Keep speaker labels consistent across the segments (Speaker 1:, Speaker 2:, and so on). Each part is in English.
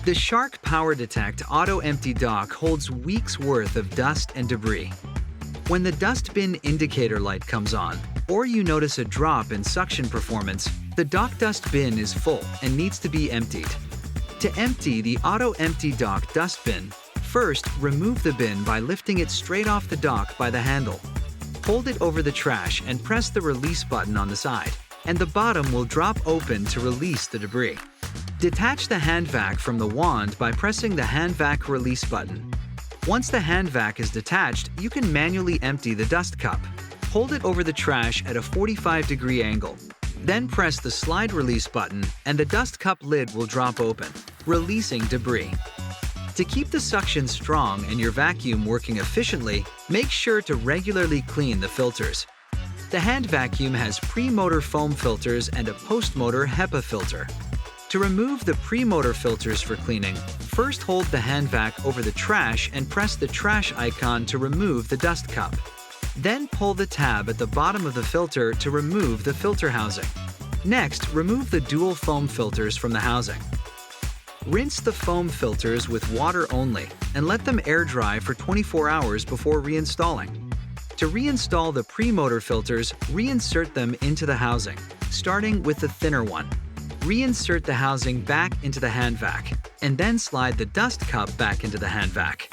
Speaker 1: The Shark PowerDetect Auto Empty Dock holds weeks' worth of dust and debris. When the dust bin indicator light comes on, or you notice a drop in suction performance, the dock dust bin is full and needs to be emptied. To empty the Auto Empty Dock dust bin, first remove the bin by lifting it straight off the dock by the handle. Hold it over the trash and press the release button on the side, and the bottom will drop open to release the debris. Detach the hand vac from the wand by pressing the hand vac release button. Once the hand vac is detached, you can manually empty the dust cup. Hold it over the trash at a 45-degree angle. Then press the slide release button and the dust cup lid will drop open, releasing debris. To keep the suction strong and your vacuum working efficiently, make sure to regularly clean the filters. The hand vacuum has pre-motor foam filters and a post-motor HEPA filter. To remove the pre-motor filters for cleaning, first hold the hand vac over the trash and press the trash icon to remove the dust cup. Then pull the tab at the bottom of the filter to remove the filter housing. Next, remove the dual foam filters from the housing. Rinse the foam filters with water only and let them air dry for 24 hours before reinstalling. To reinstall the pre-motor filters, reinsert them into the housing, starting with the thinner one. Reinsert the housing back into the hand vac, and then slide the dust cup back into the hand vac.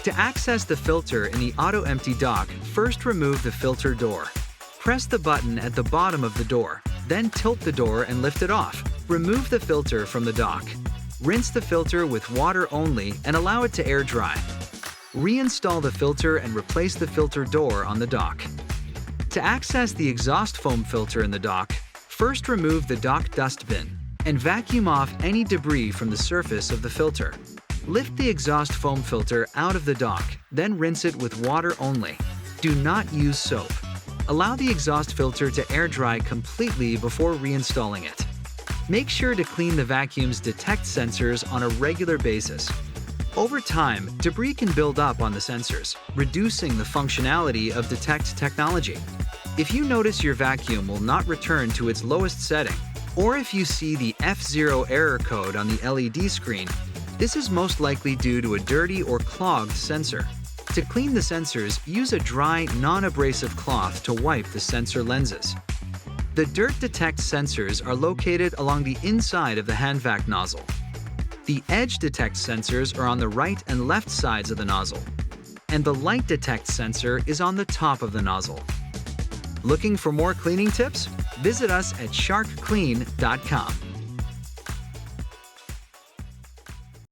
Speaker 1: To access the filter in the Auto Empty Dock, first remove the filter door. Press the button at the bottom of the door, then tilt the door and lift it off. Remove the filter from the dock. Rinse the filter with water only and allow it to air dry. Reinstall the filter and replace the filter door on the dock. To access the exhaust foam filter in the dock, first remove the dock dust bin and vacuum off any debris from the surface of the filter. Lift the exhaust foam filter out of the dock, then rinse it with water only. Do not use soap. Allow the exhaust filter to air dry completely before reinstalling it. Make sure to clean the vacuum's detect sensors on a regular basis. Over time, debris can build up on the sensors, reducing the functionality of detect technology. If you notice your vacuum will not return to its lowest setting, or if you see the F0 error code on the LED screen, this is most likely due to a dirty or clogged sensor. To clean the sensors, use a dry, non-abrasive cloth to wipe the sensor lenses. The dirt detect sensors are located along the inside of the hand vac nozzle. The edge detect sensors are on the right and left sides of the nozzle, and the light detect sensor is on the top of the nozzle. Looking for more cleaning tips? Visit us at sharkclean.com.